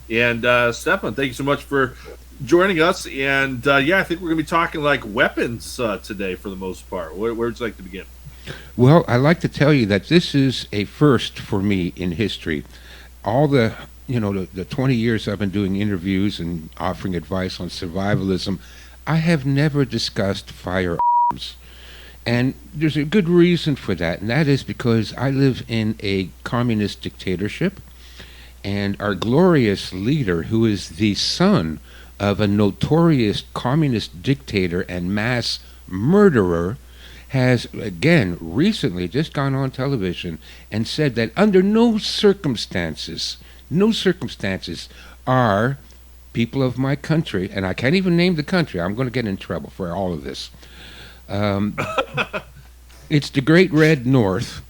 And Stefan, thank you so much for joining us. And yeah, I think we're going to be talking like weapons today for the most part. Where would you like to begin? Well, I'd like to tell you that this is a first for me in history. All the 20 years I've been doing interviews and offering advice on survivalism, I have never discussed firearms. And there's a good reason for that, and that is because I live in a communist dictatorship, and our glorious leader, who is the son of a notorious communist dictator and mass murderer, has again recently just gone on television and said that under no circumstances are people of my country, and I can't even name the country, I'm going to get in trouble for all of this. Um, it's the Great Red North.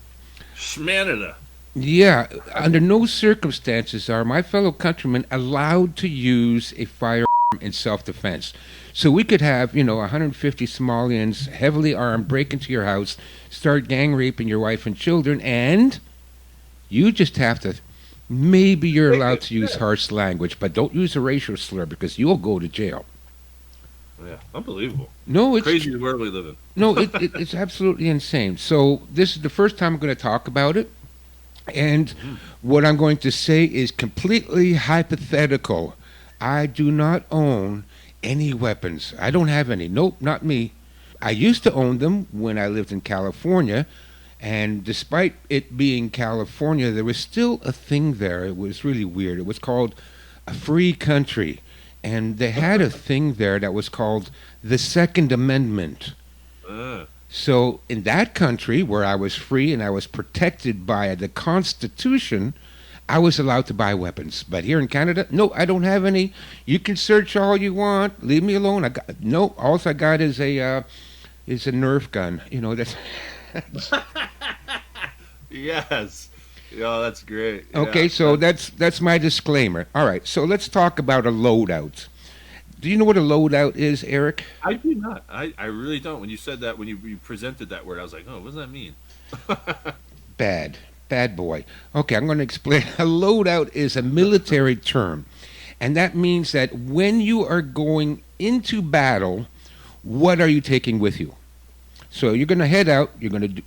Schmanada. Yeah, under no circumstances are my fellow countrymen allowed to use a firearm in self-defense. So we could have, 150 Somalians heavily armed break into your house, start gang raping your wife and children, and you just have to. Maybe you're allowed to use harsh language, but don't use a racial slur because you'll go to jail. Yeah, unbelievable. No, it's Crazy world we live in. no, it's absolutely insane. So this is the first time I'm going to talk about it. And Mm. what I'm going to say is completely hypothetical. I do not own any weapons. I don't have any. Nope, not me. I used to own them when I lived in California. And despite it being California, there was still a thing there. It was really weird. It was called a free country. And they had a thing there that was called the Second Amendment. Uh, So, in that country where I was free and I was protected by the Constitution, I was allowed to buy weapons. But here in Canada, no, I don't have any. You can search all you want. Leave me alone. I got no. All I got is a Nerf gun. That's yes. Yeah, that's great. Yeah. okay. So that's my disclaimer. All right. So let's talk about a loadout. Do you know what a loadout is, Eric? I do not. I really don't. When you said that, when you presented that word, I was like, oh, what does that mean? Bad. Bad boy. Okay, I'm going to explain. A loadout is a military term, and that means that when you are going into battle, what are you taking with you? So you're going to head out, you're going to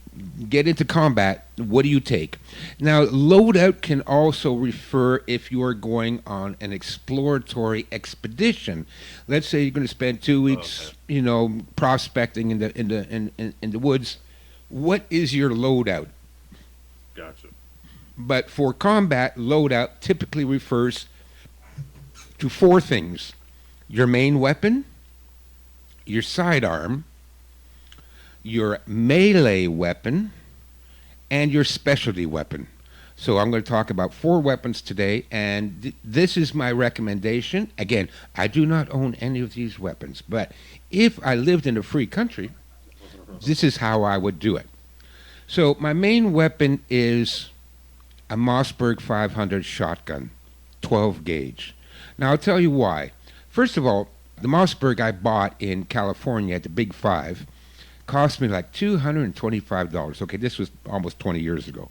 get into combat. What do you take? Now, loadout can also refer if you are going on an exploratory expedition. Let's say you're going to spend 2 weeks, Okay. prospecting in the woods. What is your loadout? Gotcha. But for combat, loadout typically refers to four things: your main weapon, your sidearm, your melee weapon, and your specialty weapon. So I'm going to talk about four weapons today, and this is my recommendation. Again, I do not own any of these weapons, but if I lived in a free country, this is how I would do it. So my main weapon is a Mossberg 500 shotgun, 12 gauge. Now I'll tell you why. First of all, the Mossberg I bought in California at the Big Five cost me like $225. Okay, this was almost 20 years ago,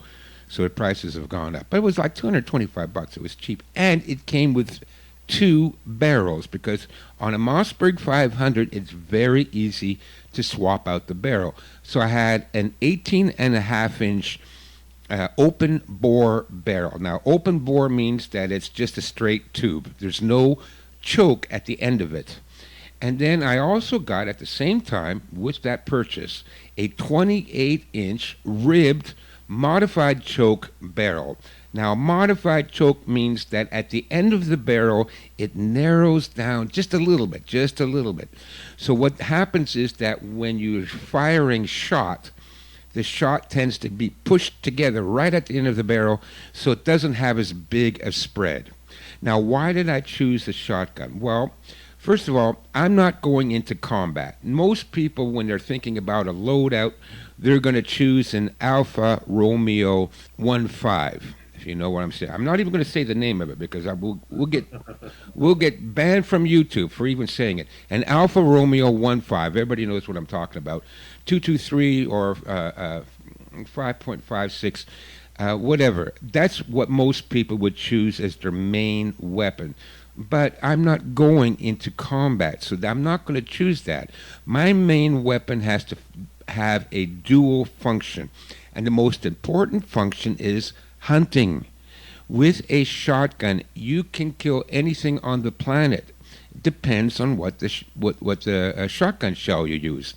so the prices have gone up. But it was like 225 bucks. It was cheap, and it came with two barrels because on a Mossberg 500 it's very easy to swap out the barrel. So I had an 18 and a half inch open bore barrel. Now, open bore means that it's just a straight tube. There's no choke at the end of it. And then I also got at the same time with that purchase a 28-inch ribbed modified choke barrel. Now, modified choke means that at the end of the barrel, it narrows down just a little bit, just a little bit. So what happens is that when you're firing shot, the shot tends to be pushed together right at the end of the barrel, so it doesn't have as big a spread. Now, why did I choose the shotgun? Well, first of all, I'm not going into combat. Most people, when they're thinking about a loadout, they're going to choose an Alpha Romeo 1.5. If you know what I'm saying, I'm not even going to say the name of it because we'll get banned from YouTube for even saying it. An Alpha Romeo 1.5. Everybody knows what I'm talking about. 223 or 5.56. whatever. That's what most people would choose as their main weapon. But I'm not going into combat, so I'm not going to choose that. My main weapon has to have a dual function, and the most important function is hunting. With a shotgun, you can kill anything on the planet. It depends on what the shotgun shell you use.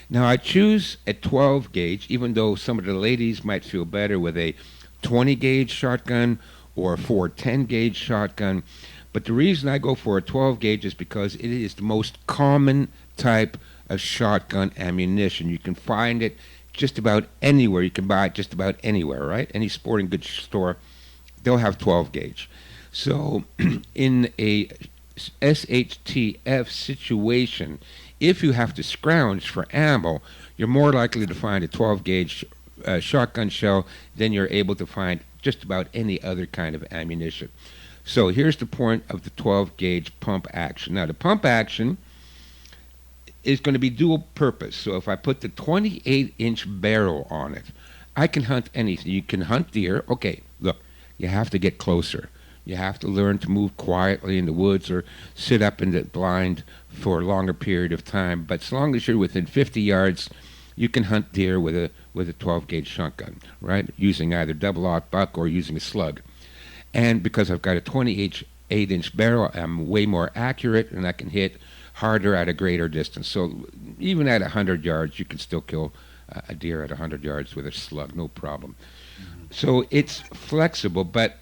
Now, I choose a 12 gauge, even though some of the ladies might feel better with a 20 gauge shotgun or a 410 gauge shotgun. But the reason I go for a 12 gauge is because it is the most common type of shotgun ammunition. You can find it just about anywhere. You can buy it just about anywhere, right? Any sporting goods store, they'll have 12 gauge. So in a SHTF situation, if you have to scrounge for ammo, you're more likely to find a 12 gauge shotgun shell than you're able to find just about any other kind of ammunition. So here's the point of the 12 gauge pump action. Now the pump action is going to be dual purpose. So if I put the 28-inch barrel on it, I can hunt anything. You can hunt deer. Okay, look, you have to get closer. You have to learn to move quietly in the woods or sit up in the blind for a longer period of time. But as long as you're within 50 yards, you can hunt deer with a 12 gauge shotgun, right? Using either double-aught buck or using a slug. And because I've got a 28-inch barrel, I'm way more accurate and I can hit harder at a greater distance. So even at 100 yards, you can still kill a deer at 100 yards with a slug, no problem. So it's flexible, but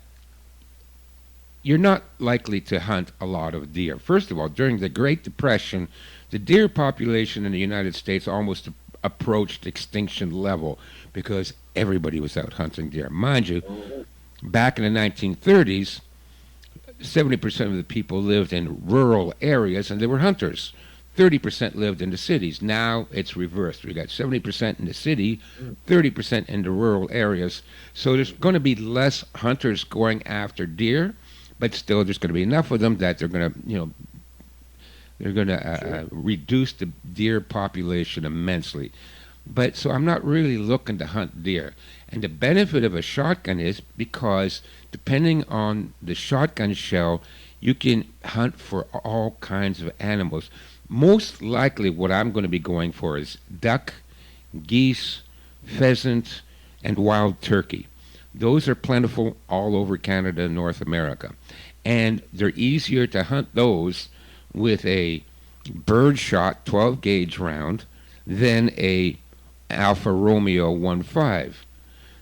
you're not likely to hunt a lot of deer. First of all, during the Great Depression, the deer population in the United States almost approached extinction level because everybody was out hunting deer. Mind you, back in the 1930s, 70% of the people lived in rural areas and they were hunters. 30% lived in the cities. Now it's reversed. We got 70% in the city, 30% in the rural areas. So there's going to be less hunters going after deer, but still there's going to be enough of them that they're going to, they're going to reduce the deer population immensely. But so I'm not really looking to hunt deer. And the benefit of a shotgun is because depending on the shotgun shell, you can hunt for all kinds of animals. Most likely what I'm going to be going for is duck, geese, pheasant, and wild turkey. Those are plentiful all over Canada and North America. And they're easier to hunt those with a birdshot 12 gauge round than a Alfa Romeo 1.5.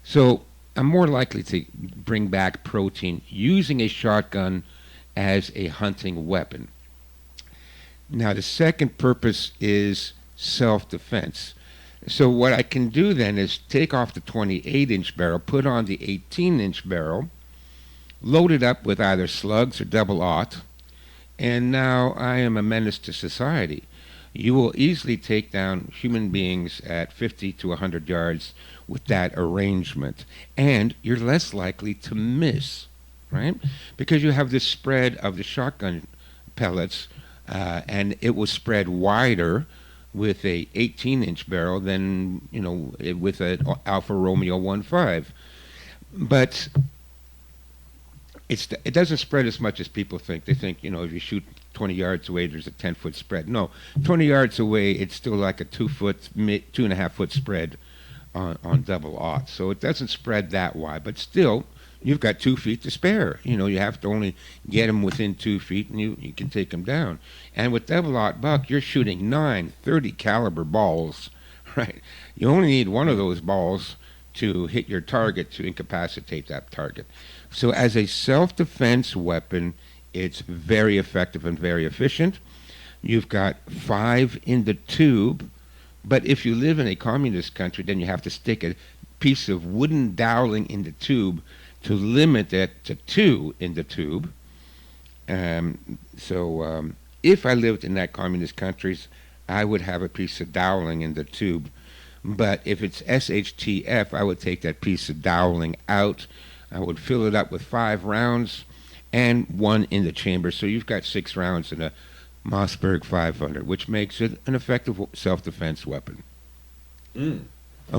So I'm more likely to bring back protein using a shotgun as a hunting weapon. Now the second purpose is self-defense. So what I can do then is take off the 28-inch barrel, put on the 18-inch barrel, load it up with either slugs or double-aught, and now I am a menace to society. You will easily take down human beings at 50 to 100 yards with that arrangement, and you're less likely to miss, right? Because you have this spread of the shotgun pellets, and it will spread wider with a 18-inch barrel than with an Alfa Romeo 1.5. But it doesn't spread as much as people think. They think if you shoot 20 yards away, there's a 10-foot spread. No, 20 yards away, it's still like a 2.5 foot spread on double-aught. So it doesn't spread that wide, but still, you've got 2 feet to spare. You have to only get them within 2 feet, and you can take them down. And with double-aught buck, you're shooting 9 30 caliber balls, right? You only need one of those balls to hit your target to incapacitate that target. So as a self-defense weapon, it's very effective and very efficient. You've got 5 in the tube, but if you live in a communist country, then you have to stick a piece of wooden dowling in the tube to limit it to 2 in the tube. If I lived in that communist countries, I would have a piece of dowling in the tube. But if it's SHTF, I would take that piece of dowling out. I would fill it up with 5 rounds and 1 in the chamber. So you've got 6 rounds in a Mossberg 500, which makes it an effective self-defense weapon. Okay.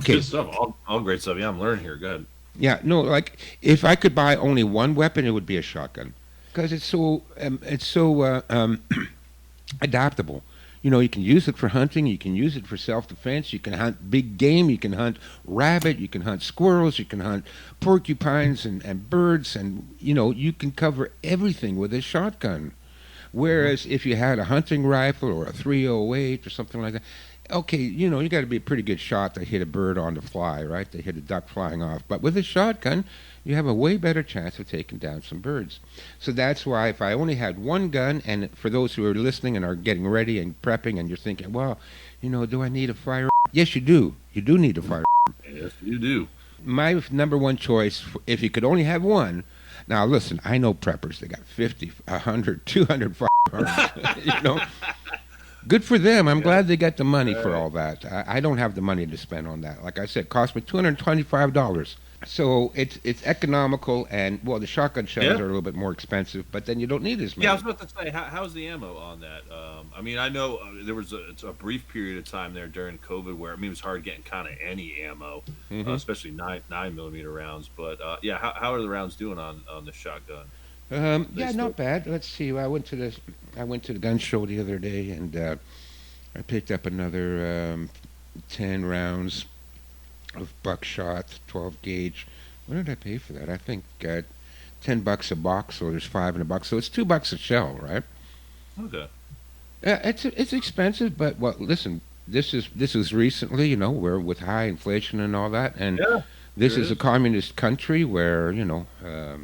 Good stuff. All great stuff. Yeah, I'm learning here. Good. Yeah, no, like if I could buy only one weapon, it would be a shotgun because it's so adaptable. You know, you can use it for hunting, you can use it for self-defense, you can hunt big game, you can hunt rabbit, you can hunt squirrels, you can hunt porcupines and birds, and you know, you can cover everything with a shotgun. Hmm. Whereas if you had a hunting rifle or a 308 or something like that, okay, you know, you got to be a pretty good shot to hit a bird on the fly, right? To hit a duck flying off. But with a shotgun, you have a way better chance of taking down some birds. So that's why if I only had one gun, and for those who are listening and are getting ready and prepping, and you're thinking, well, you know, do I need a firearm? Yes, you do. You do need a firearm. Yes, you do. My number one choice, if you could only have one. Now, listen, I know preppers. They got 50, 100, 200 firearms. You know, good for them. I'm Yeah. glad they got the money for Right. all that. I don't have the money to spend on that. Like I said, it cost me $225. So it's economical, and well, the shotgun shells Yeah. are a little bit more expensive, but then you don't need as Yeah, I was many. about to say, how's the ammo on that? I mean, I know there was it's a brief period of time there during COVID where I mean it was hard getting kind of any ammo, Hmm. especially 9mm rounds. But yeah, how are the rounds doing on the shotgun? They Yeah, still not bad. Let's see. I went to the gun show the other day, and I picked up another 10 rounds of buckshot, 12 gauge. What did I pay for that? I think $10 a box, so there's five in a box, so it's $2 a shell, right? okay. It's expensive, but well, listen, this is recently, you know, we're with high inflation and all that, and Yeah, this sure is a is. communist country where the Yeah,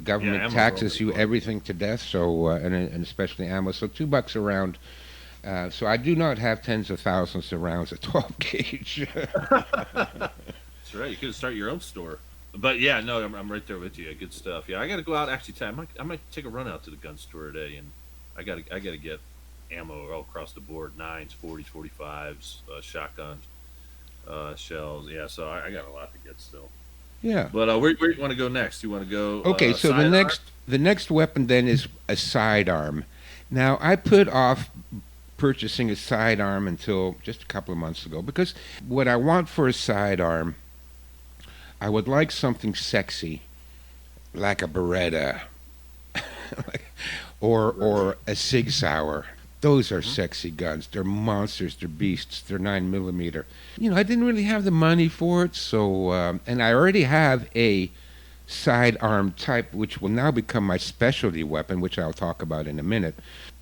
government ammo's all taxes big you money. everything to death, so and especially ammo, so $2 a round. So I do not have tens of thousands of rounds of 12 gauge. That's right. You could start your own store. But yeah, no, I'm right there with you. Good stuff. Yeah, I got to go out. Actually, I might take a run out to the gun store today, and I gotta get ammo all across the board: nines, 40s, 45s, shotguns, shells. Yeah, so I got a lot to get still. Yeah. But where do you want to go next? You want to go Okay, so the sidearm? next weapon then is a sidearm. Now I put off purchasing a sidearm until just a couple of months ago because what I want for a sidearm, I would like something sexy like a Beretta Right. or a Sig Sauer. Those are Hmm. sexy guns. They're monsters. They're beasts. They're 9 millimeter. You know, I didn't really have the money for it, so and I already have a sidearm type, which will now become my specialty weapon, which I'll talk about in a minute.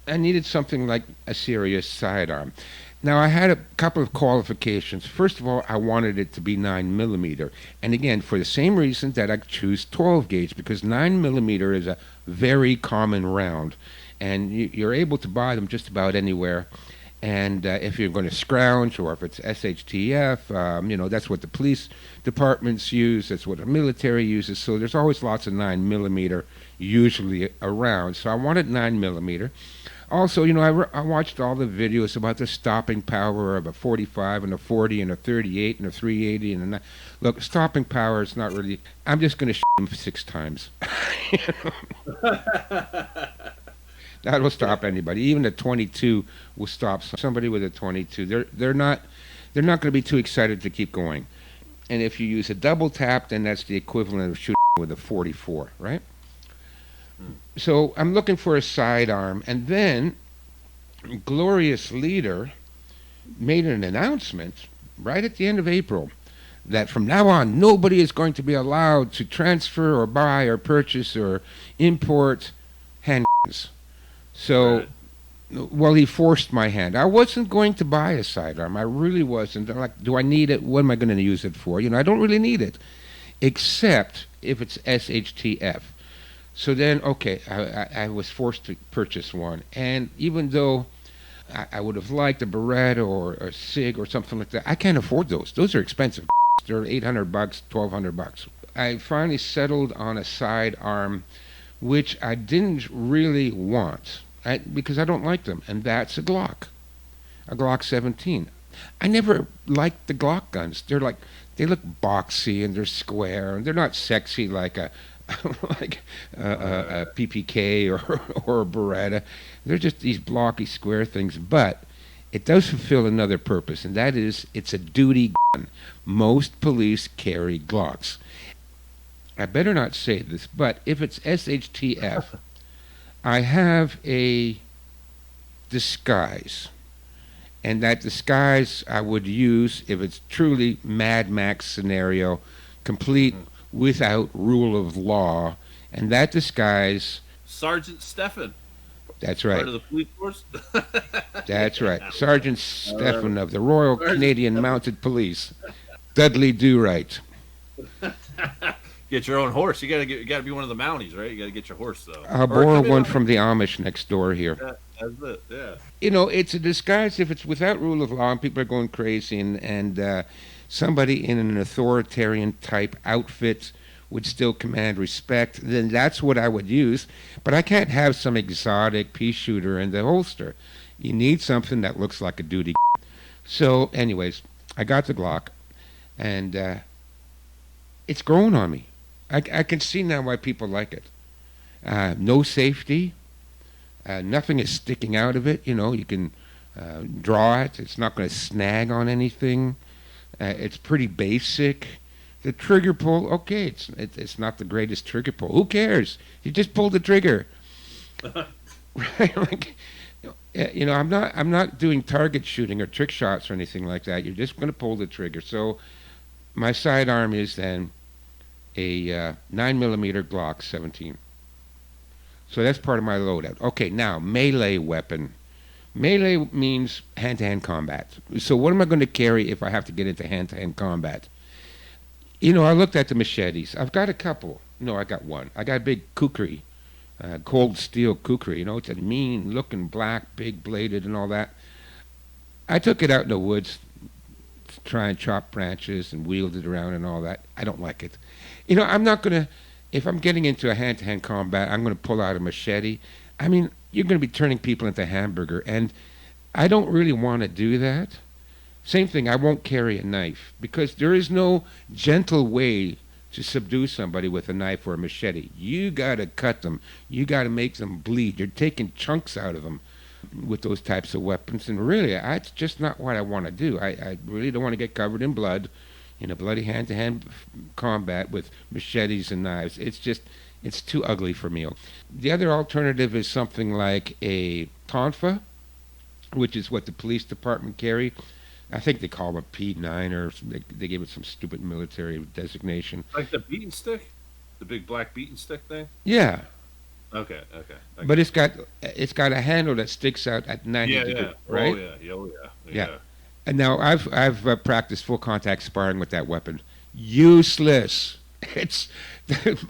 I needed something like a serious sidearm. Now, I had a couple of qualifications. First of all, I wanted it to be 9 millimeter. And again, for the same reason that I choose 12 gauge, because 9 millimeter is a very common round. And you're able to buy them just about anywhere. And if you're going to scrounge or if it's SHTF, you know, that's what the police departments use, that's what the military uses. So there's always lots of 9 millimeter usually around. So I wanted 9 millimeter. Also, you know, I watched all the videos about the stopping power of a 45 and a 40 and a 38 and a 380 and a look, stopping power is not really. I'm just going to him 6 times. That will stop anybody. Even a 22 will stop somebody with a 22. They're not going to be too excited to keep going. And if you use a double tap, then that's the equivalent of shooting with a 44, right? Hmm. So I'm looking for a sidearm, and then Glorious Leader made an announcement right at the end of April that from now on nobody is going to be allowed to transfer or buy or purchase or import handguns. So, Right. well, he forced my hand. I wasn't going to buy a sidearm. I really wasn't. I'm like, do I need it? What am I going to use it for? You know, I don't really need it, except if it's SHTF. So then, okay, I was forced to purchase one. And even though I would have liked a Beretta or a Sig or something like that, I can't afford those. Those are expensive. They're $800, $1,200. I finally settled on a sidearm, which I didn't really want because I don't like them, and that's a Glock 17. I never liked the Glock guns. They look boxy and they're square and they're not sexy like a like a Right. PPK or a Beretta. They're just these blocky square things, but it does fulfill another purpose, and that is it's a duty gun. Most police carry Glocks. I better not say this, but if it's SHTF, I have a disguise. And that disguise I would use if it's truly Mad Max scenario, complete Mhm. without rule of law. And that disguise, Sergeant Stefan, that's part right, of the police force. that's right, Yeah, Sergeant I love Stefan of the Royal Sergeant Canadian Stefan. Mounted Police, Dudley Do Right. Get your own horse. You gotta be one of the Mounties, right? You gotta get your horse though, I'll or borrow come in one on from the Amish next door here. that's it. Yeah. It's a disguise if it's without rule of law and people are going crazy, and somebody in an authoritarian type outfit would still command respect, then that's what I would use. But I can't have some exotic pea shooter in the holster. You need something that looks like a duty. So, anyways, I got the Glock, and it's grown on me. I can see now why people like it. No safety. Nothing is sticking out of it. You can draw it. It's not going to snag on anything. It's pretty basic. The trigger pull, okay, it's not the greatest trigger pull. Who cares? You just pull the trigger, right? Like, I'm not doing target shooting or trick shots or anything like that. You're just going to pull the trigger. So my sidearm is then a 9 millimeter Glock 17. So that's part of my loadout. Okay, now melee weapon. Melee means hand-to-hand combat. So what am I going to carry if I have to get into hand-to-hand combat? I looked at the machetes. I've got a couple. No, I got one. I got a big kukri, cold steel kukri. It's a mean-looking black, big-bladed and all that. I took it out in the woods to try and chop branches and wheeled it around and all that. I don't like it. I'm not going to, if I'm getting into a hand-to-hand combat, I'm going to pull out a machete. I mean, you're going to be turning people into hamburger, and I don't really want to do that. Same thing, I won't carry a knife because there is no gentle way to subdue somebody with a knife or a machete. You got to cut them. You got to make them bleed. You're taking chunks out of them with those types of weapons, and really, that's just not what I want to do. I really don't want to get covered in blood in a bloody hand-to-hand combat with machetes and knives. It's too ugly for me. The other alternative is something like a tonfa, which is what the police department carry. I think they call them a P9, or they gave it some stupid military designation. Like the beating stick, the big black beating stick thing. Yeah, Okay. Okay. but it's got a handle that sticks out at 90 Yeah. degrees, Yeah. right? Oh yeah. Oh yeah. Yeah. Yeah. And now I've practiced full contact sparring with that weapon. Useless. It's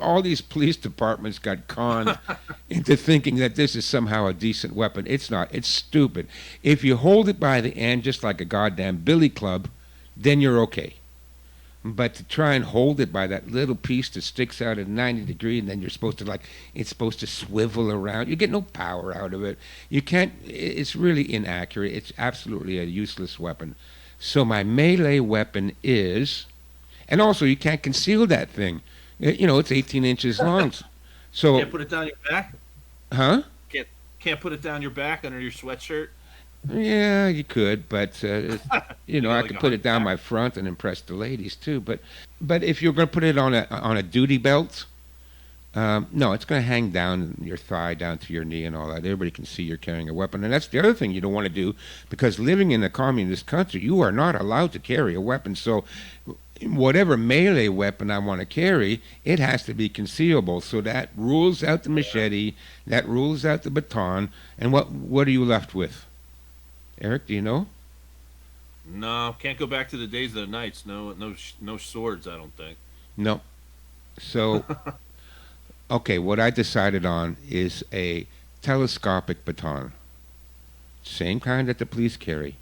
all these police departments got conned into thinking that this is somehow a decent weapon. It's not. It's stupid. If you hold it by the end just like a goddamn billy club, then you're okay. But to try and hold it by that little piece that sticks out at 90 degrees, and then you're supposed to it's supposed to swivel around. You get no power out of it. You can't. It's really inaccurate. It's absolutely a useless weapon. So my melee weapon is, and also you can't conceal that thing. It's 18 inches long. So, Can't put it down your back. huh? Can't can't put it down your back under your sweatshirt. Yeah, you could, but You got I like could a put it down hunchback. my front and impress the ladies too. But if you're going to put it on a duty belt, no, it's going to hang down your thigh down to your knee and all that. Everybody can see you're carrying a weapon, and that's the other thing you don't want to do, because living in a communist country, you are not allowed to carry a weapon. So, whatever melee weapon I want to carry, it has to be concealable. So that rules out the machete, that rules out the baton, and what are you left with? Eric, do you know? No, can't go back to the days of the knights. No swords. I don't think. No. So, okay, what I decided on is a telescopic baton. Same kind that the police carry.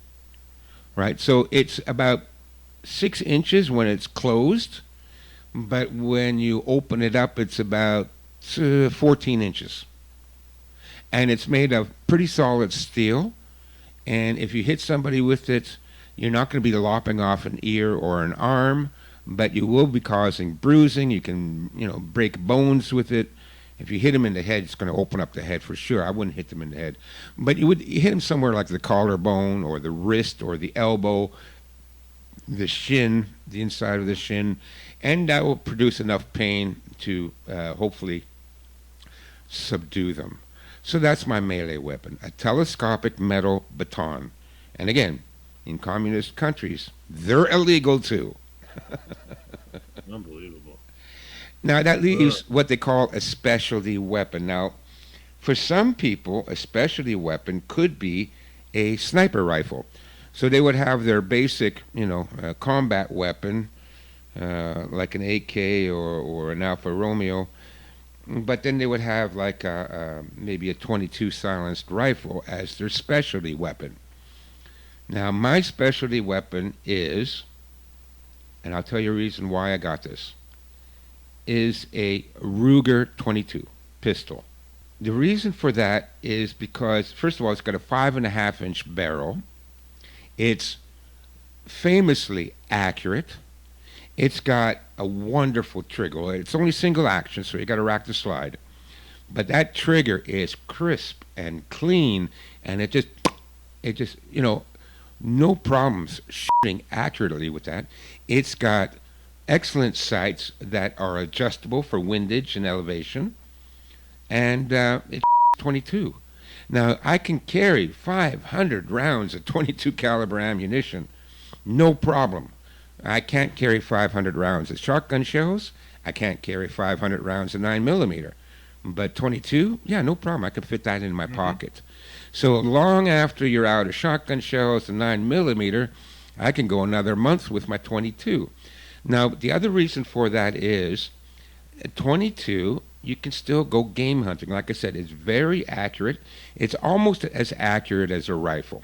Right? So it's about 6 inches when it's closed, but when you open it up, it's about 14 inches. And it's made of pretty solid steel. And if you hit somebody with it, you're not going to be lopping off an ear or an arm, but you will be causing bruising. You can, break bones with it. If you hit them in the head, it's going to open up the head for sure. I wouldn't hit them in the head. But you hit them somewhere like the collarbone or the wrist or the elbow, the shin, the inside of the shin, and that will produce enough pain to hopefully subdue them. So that's my melee weapon, a telescopic metal baton. And again, in communist countries, they're illegal too. Unbelievable. Now that leaves what they call a specialty weapon. Now, for some people, a specialty weapon could be a sniper rifle. So they would have their basic, combat weapon, like an AK or an Alfa Romeo, but then they would have like maybe a 22 silenced rifle as their specialty weapon. Now, my specialty weapon is, and I'll tell you a reason why I got this, is a Ruger 22 pistol. The reason for that is because, first of all, it's got a 5.5-inch barrel. It's famously accurate. It's got a wonderful trigger. It's only single action, so you got to rack the slide. But that trigger is crisp and clean, and it just, no problems shooting accurately with that. It's got excellent sights that are adjustable for windage and elevation, and it's 22. Now, I can carry 500 rounds of 22 caliber ammunition, no problem. I can't carry 500 rounds of shotgun shells. I can't carry 500 rounds of 9mm. But 22, yeah, no problem. I can fit that in my pocket. So long after you're out of shotgun shells and 9mm, I can go another month with my 22. Now, the other reason for that is 22, you can still go game hunting. Like I said, it's very accurate. It's almost as accurate as a rifle.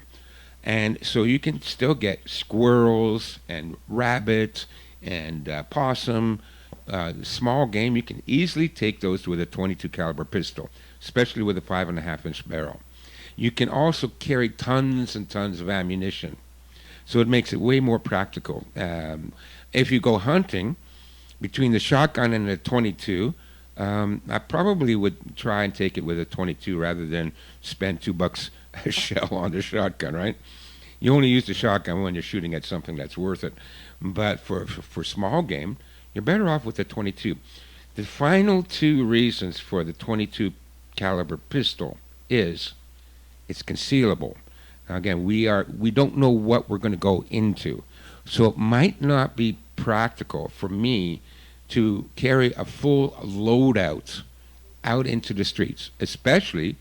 And so you can still get squirrels and rabbits and possum, small game. You can easily take those with a 22 caliber pistol, especially with a 5.5-inch barrel. You can also carry tons and tons of ammunition, so it makes it way more practical. If you go hunting, between the shotgun and the 22, I probably would try and take it with a 22 rather than spend $2 a shell on the shotgun, right? You only use the shotgun when you're shooting at something that's worth it. But for small game, you're better off with the 22. The final two reasons for the 22 caliber pistol is it's concealable. Now again, we don't know what we're going to go into. So it might not be practical for me to carry a full loadout out into the streets, especially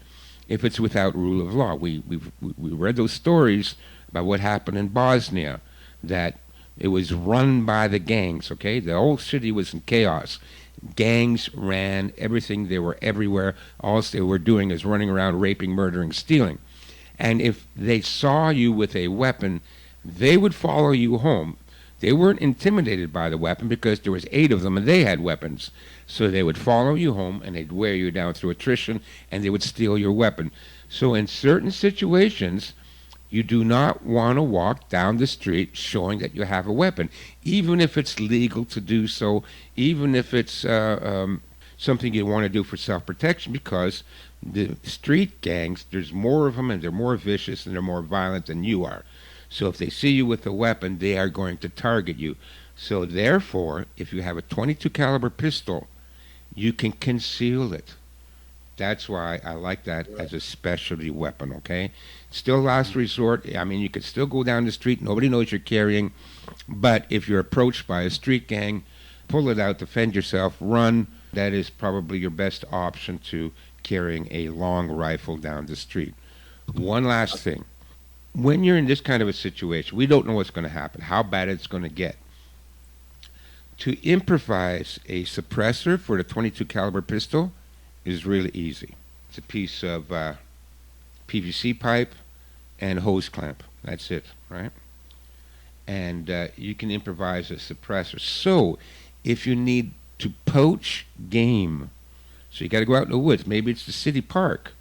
if it's without rule of law. We read those stories about what happened in Bosnia, that it was run by the gangs, okay? The whole city was in chaos. Gangs ran everything. They were everywhere. All they were doing is running around raping, murdering, stealing. And if they saw you with a weapon, they would follow you home. They weren't intimidated by the weapon because there was 8 of them and they had weapons. So they would follow you home and they'd wear you down through attrition and they would steal your weapon. So in certain situations, you do not want to walk down the street showing that you have a weapon, even if it's legal to do so, even if it's something you want to do for self-protection, because the street gangs, there's more of them and they're more vicious and they're more violent than you are. So if they see you with a weapon, they are going to target you. So therefore, if you have a 22 caliber pistol, you can conceal it. That's why I like that as a specialty weapon, okay? Still last resort. I mean, you could still go down the street. Nobody knows you're carrying. But if you're approached by a street gang, pull it out, defend yourself, run. That is probably your best option to carrying a long rifle down the street. One last thing. When you're in this kind of a situation, we don't know what's going to happen, how bad it's going to get. To improvise a suppressor for the 22 caliber pistol is really easy. It's a piece of PVC pipe and hose clamp. That's it, right? And you can improvise a suppressor. So if you need to poach game, so you got to go out in the woods, maybe it's the city park,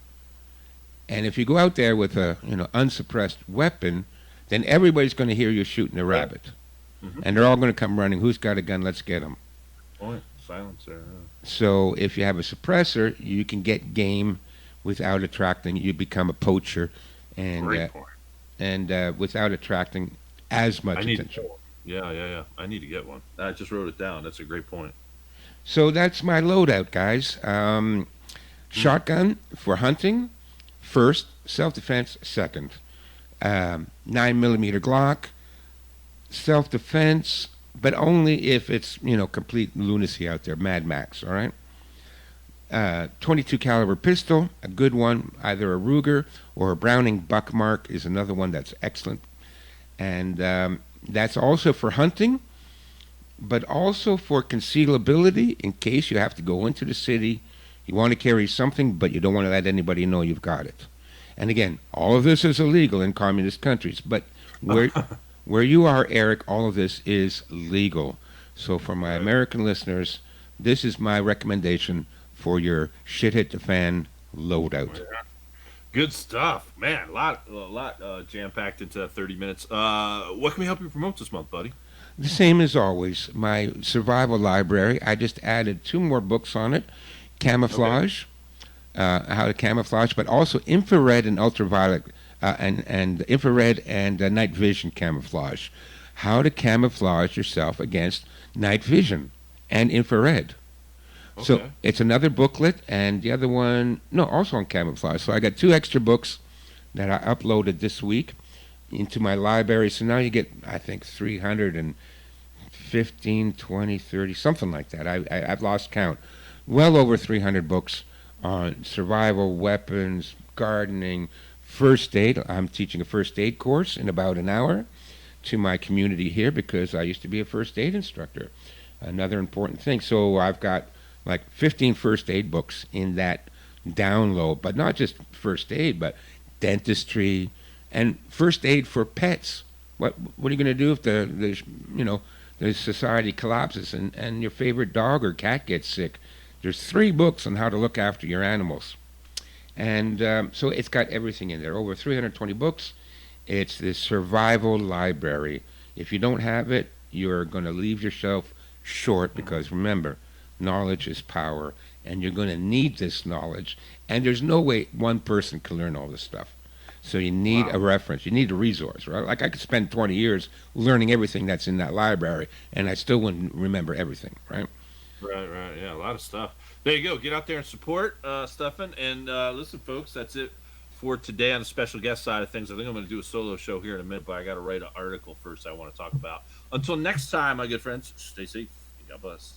and if you go out there with a unsuppressed weapon, then everybody's going to hear you shooting a rabbit. And they're all going to come running. Who's got a gun? Let's get them. Point. Silencer. So if you have a suppressor, you can get game without attracting. You become a poacher, and without attracting as much attention. Yeah. I need to get one. I just wrote it down. That's a great point. So that's my loadout, guys. Mm. Shotgun for hunting, first. Self-defense, second. 9 millimeter Glock, self-defense, but only if it's complete lunacy out there, Mad Max. All right. 22 caliber pistol, a good one, either a Ruger or a Browning Buckmark is another one that's excellent, and that's also for hunting, but also for concealability in case you have to go into the city. You want to carry something, but you don't want to let anybody know you've got it. And again, all of this is illegal in communist countries, but where you are, Eric, all of this is legal. So for my Right. American listeners, this is my recommendation for your shit hit the fan loadout. Good stuff, man. A lot jam packed into 30 minutes. What can we help you promote this month, buddy? The same as always, my survival library. I just added two more books on it: Okay. camouflage, how to camouflage, but also infrared and ultraviolet, and infrared and night vision camouflage. How to camouflage yourself against night vision and infrared. So Okay. it's another booklet, and the other one, no, also on camouflage. So I got two extra books that I uploaded this week into my library. So now you get, I think, 315, 20, 30, something like that. I've lost count. Well over 300 books on survival, weapons, gardening, first aid. I'm teaching a first aid course in about an hour to my community here because I used to be a first aid instructor. Another important thing. So I've got like 15 first aid books in that download, but not just first aid, but dentistry and first aid for pets. What are you going to do if the society collapses and your favorite dog or cat gets sick? There's three books on how to look after your animals, and so it's got everything in there. Over 320 books. It's the survival library. If you don't have it, you're going to leave yourself short because remember, knowledge is power, and you're going to need this knowledge. And there's no way one person can learn all this stuff. So you need a Wow. reference. You need a resource, right? Like I could spend 20 years learning everything that's in that library, and I still wouldn't remember everything, right? Right, right. Yeah, a lot of stuff. There you go. Get out there and support Stefan. And listen, folks, that's it for today on the special guest side of things. I think I'm going to do a solo show here in a minute, but I got to write an article first I want to talk about. Until next time, my good friends, stay safe. God bless.